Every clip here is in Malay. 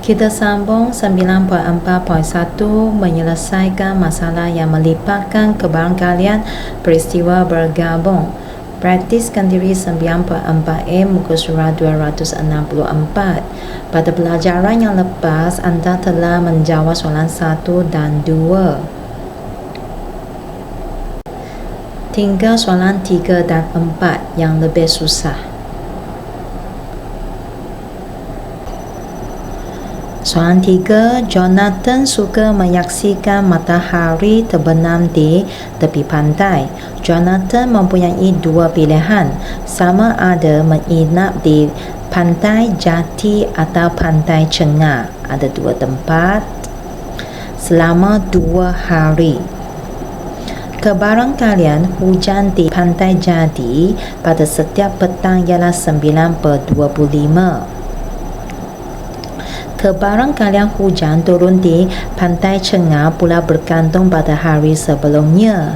Kita sambung 9.4.1 menyelesaikan masalah yang melibatkan kebarangkalian peristiwa bergabung. Praktiskan diri 9.4a muka surat 264. Pada pelajaran yang lepas, anda telah menjawab soalan 1 dan 2. Tinggal soalan 3 dan 4 yang lebih susah. Soalan 3, Jonathan suka menyaksikan matahari terbenam di tepi pantai. Jonathan mempunyai dua pilihan, sama ada menginap di pantai Jati atau pantai Cengah. Ada dua tempat selama 2 hari. Kebarangkalian hujan di pantai Jati pada setiap petang ialah 9/25. Kebarangkalian hujan turun di pantai Cengah pula bergantung pada hari sebelumnya.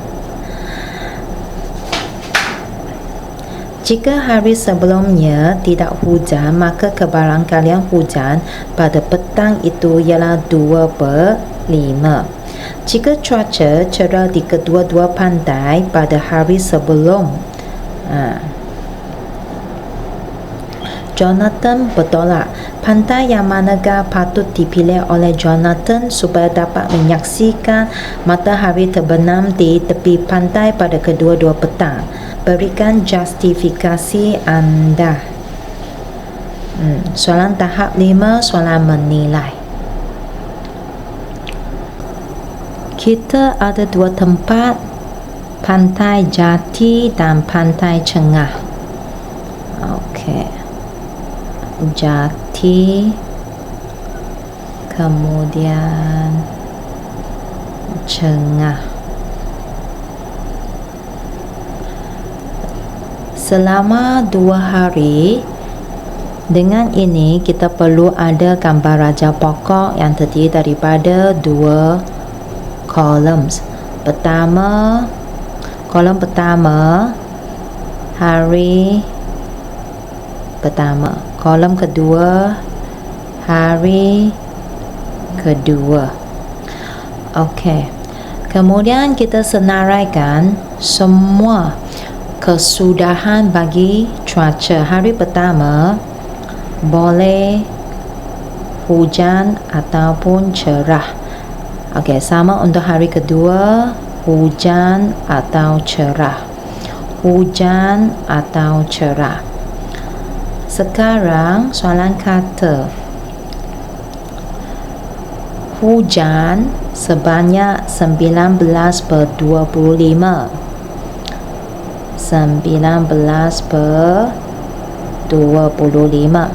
Jika hari sebelumnya tidak hujan, maka kebarangkalian hujan pada petang itu ialah 2/5. Jika cuaca cerah di kedua-dua pantai pada hari sebelum, Jonathan bertolak. Pantai yang manakah patut dipilih oleh Jonathan supaya dapat menyaksikan matahari terbenam di tepi pantai pada kedua-dua petang? Berikan justifikasi anda. Soalan tahap 5, soalan menilai. Kita ada dua tempat, pantai Jati dan pantai Cengah. Okey. Jati, kemudian Cengah. Selama 2 hari, dengan ini kita perlu ada gambar raja pokok yang terdiri daripada 2 kolom. Kolom pertama hari pertama, kolom kedua hari kedua. Okey. Kemudian kita senaraikan semua kesudahan bagi cuaca. Hari pertama boleh hujan ataupun cerah. Okey, sama untuk hari kedua, hujan atau cerah. Hujan atau cerah. Sekarang soalan kata. Hujan sebanyak 19/25. 19/25.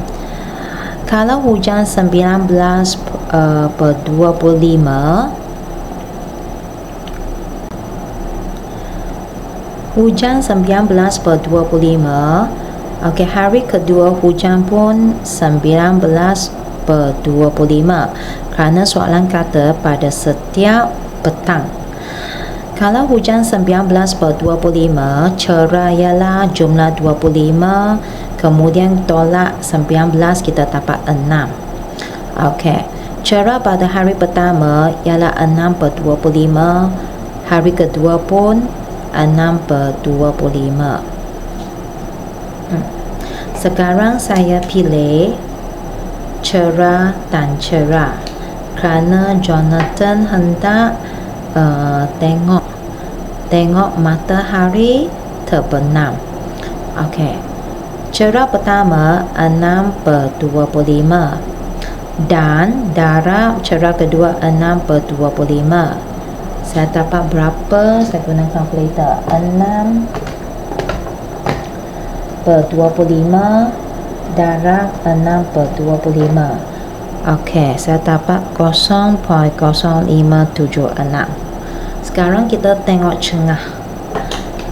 Kalau hujan 19/25, hujan 19/25. Okey, hari kedua hujan pun 19/25 kerana soalan kata pada setiap petang. Kalau hujan 19/25, cerah ialah jumlah 25, kemudian tolak 19 kita dapat 6. Okey, cerah pada hari pertama ialah 6/25, hari kedua pun 6/25. Sekarang saya pilih cerah dan cerah kerana Jonathan hendak tengok matahari terbenam. Okey. Cerah pertama 6/25 dan darab cerah kedua 6/25. Saya dapat berapa? Saya guna kalkulator. 6/25 darab 6/25. Okey, saya dapat 0.0576. Sekarang kita tengok Cengah.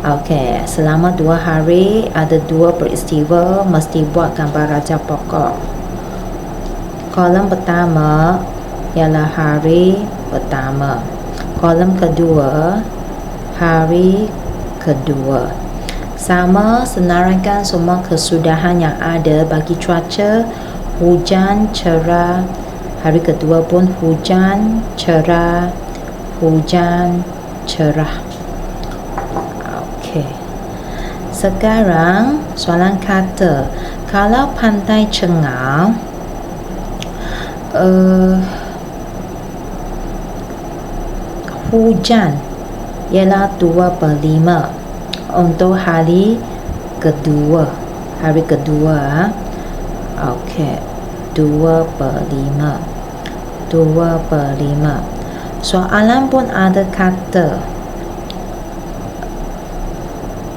Okey, selama 2 hari ada 2 peristiwa, mesti buat gambar raja pokok. Kolom pertama ialah hari pertama. Kolom kedua hari kedua. Sama senaraikan semua kesudahan yang ada bagi cuaca, hujan, cerah Hari kedua pun hujan cerah, hujan cerah. Okey. Sekarang soalan kata, kalau pantai cengal, hujan ialah 2/5 untuk hari kedua. Hari kedua, okey, 2/5. 2/5. Soalan pun ada kata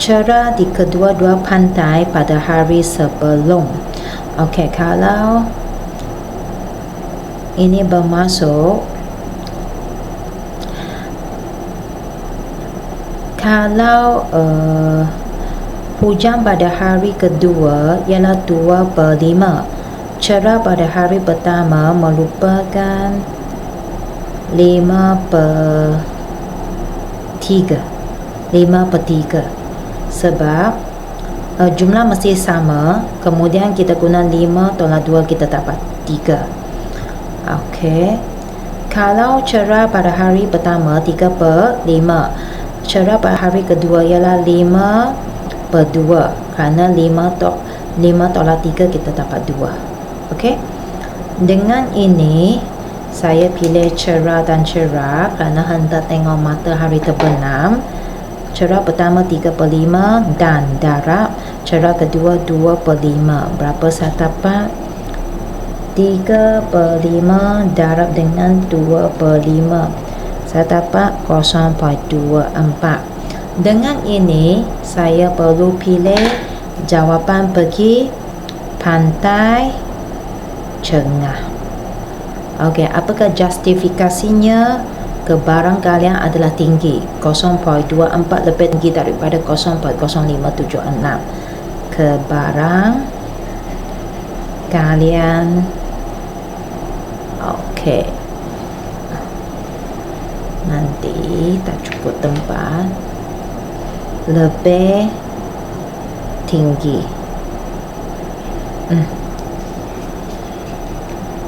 cerah di kedua-dua pantai pada hari sebelum. Okey, kalau ini bermaksud kalau hujan pada hari kedua ialah 2/5, cerah pada hari pertama merupakan 5/3. 5/3 sebab jumlah mesti sama, kemudian kita guna 5 tolak 2 kita dapat 3. Okey, kalau cerah pada hari pertama 3/5, cerah pada hari kedua ialah 5/2, kerana 5 tolak 3 kita dapat 2. Okey, dengan ini saya pilih cerah dan cerah kerana hendak tengok matahari terbenam. Cerah pertama 3/5 dan darab. Cerah kedua 2/5. Berapa saya dapat? 3/5 darab dengan 2/5. Saya dapat 0.24. Dengan ini saya perlu pilih jawapan pergi pantai Cengah. Okey, apakah justifikasinya? Kebarangkalian adalah tinggi, 0.24 lebih tinggi daripada 0.0576. Kebarangkalian, okey, nanti tak cukup tempat, lebih tinggi.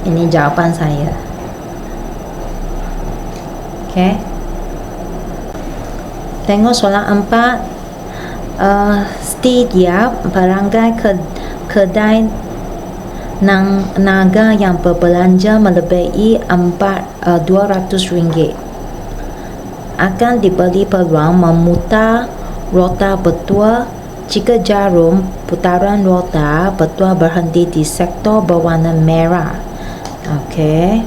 Ini jawapan saya. Okey, tengok soalan 4. Setiap pelanggan kedai naga yang berbelanja melebihi RM200 akan diberi peluang memutar rota bertua jika jarum putaran rota bertua berhenti di sektor berwarna merah. Okey,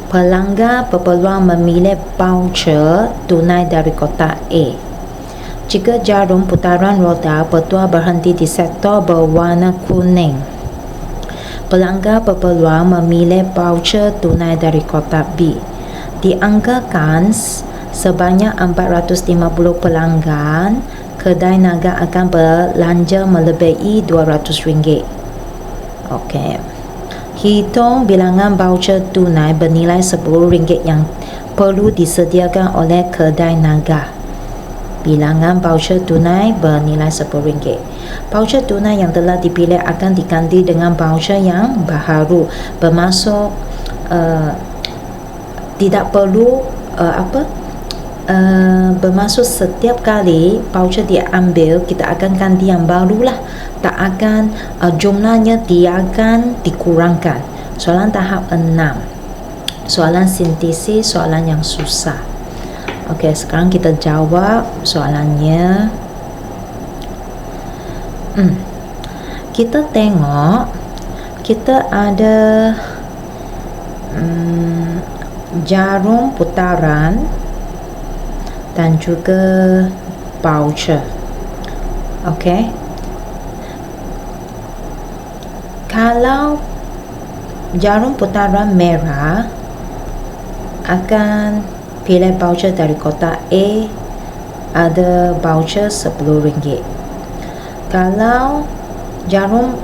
pelanggan berpeluang memilih voucher tunai dari kotak A. Jika jarum putaran roda bertua berhenti di sektor berwarna kuning, pelanggan berpeluang memilih voucher tunai dari kotak B. Dianggakan sebanyak 450 pelanggan kedai naga akan belanja melebihi RM200. Okey, hitung bilangan voucher tunai bernilai RM10 yang perlu disediakan oleh kedai naga. Bilangan voucher tunai bernilai RM10. Voucher tunai yang telah dipilih akan diganti dengan voucher yang baharu. Bermaksud tidak perlu bermaksud setiap kali voucher diambil kita akan ganti yang barulah. Tak akan jumlahnya dia akan dikurangkan. Soalan tahap 6. Soalan sintesis, soalan yang susah. Okey, sekarang kita jawab soalannya. Kita tengok, kita ada jarum putaran dan juga voucher. Okey, kalau jarum putaran merah akan pilih voucher dari kotak A, ada voucher RM10. Kalau jarum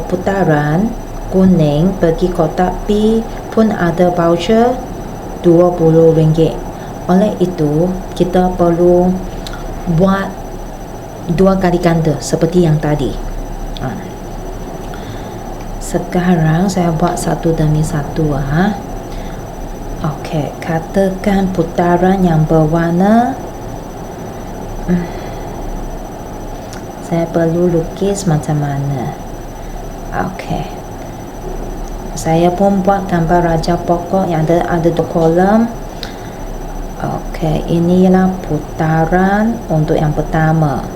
putaran kuning pergi kotak B pun ada voucher RM20. Oleh itu kita perlu buat 2 kali ganda seperti yang tadi. sekarang saya buat satu demi satu. Okey, katakan putaran yang berwarna. Saya perlu lukis macam mana. Okey, saya pun buat gambar raja pokok yang ada 2 kolom. Okey, inilah putaran untuk yang pertama.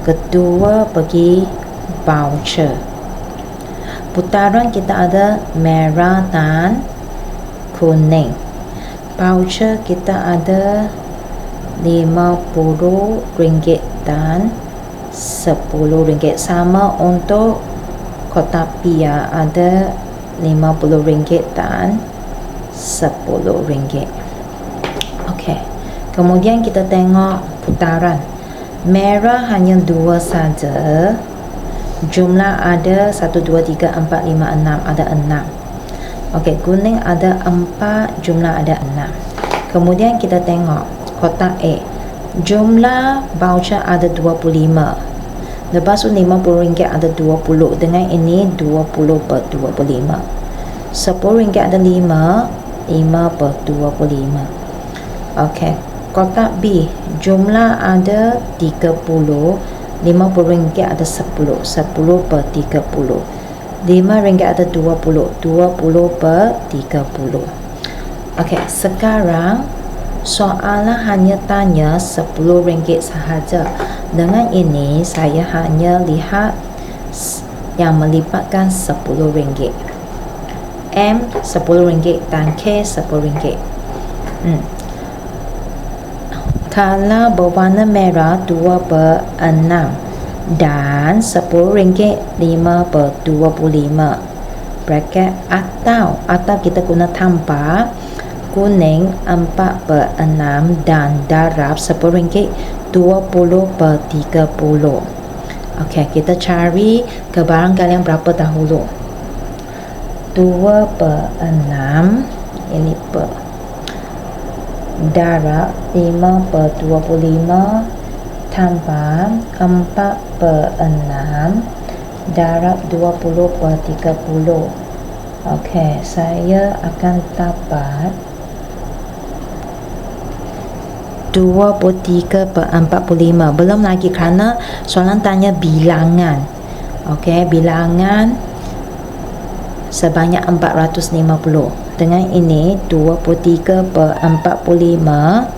Kedua pergi voucher. Putaran kita ada merah dan kuning. Voucher kita ada RM50 dan RM10. Sama untuk kotak pia ada RM50 dan RM10. Okey. Kemudian kita tengok putaran. Merah hanya 2 saja. Jumlah ada 1 2 3 4 5 6, ada 6. Okey, kuning ada 4, jumlah ada 6. Kemudian kita tengok kotak A. Jumlah voucher ada 25. Lepas tu RM50 ada 20. Dengan ini 20 per 25. RM10 ada 5. 5 per 25. Okey, kotak B. Jumlah ada 30. RM50 ada 10. 10 per 30. RM5 ada 20. 20 per 30. Okey, sekarang soalan hanya tanya RM10 sahaja. Dengan ini saya hanya lihat yang melibatkan RM10. M RM10 dan K RM10. Kalau berwarna merah 2 per 6 dan RM10 5 per 25. Bracket atau kita guna tambah kuning 4 per 6 dan darab RM10 20 per 30. Okey, kita cari kebaran kalian berapa dahulu. 2 per 6 ini per darab 5 per 25 tambah 4 per 6 darab 20 per 30. Okey, saya akan dapat 23 per 45. Belum lagi kerana soalan tanya bilangan. Okey, bilangan sebanyak 450. Dengan ini 23 per 45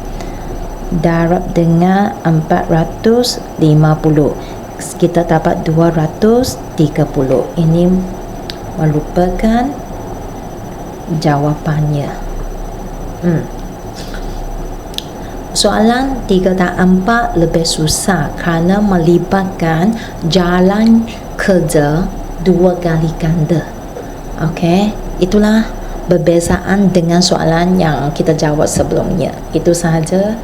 darab dengan 450. Kita dapat 230. Ini merupakan jawapannya. Soalan 3 dan 4 lebih susah kerana melibatkan jalan kerja 2 kali ganda. Okey, itulah perbezaan dengan soalan yang kita jawab sebelumnya. Itu sahaja.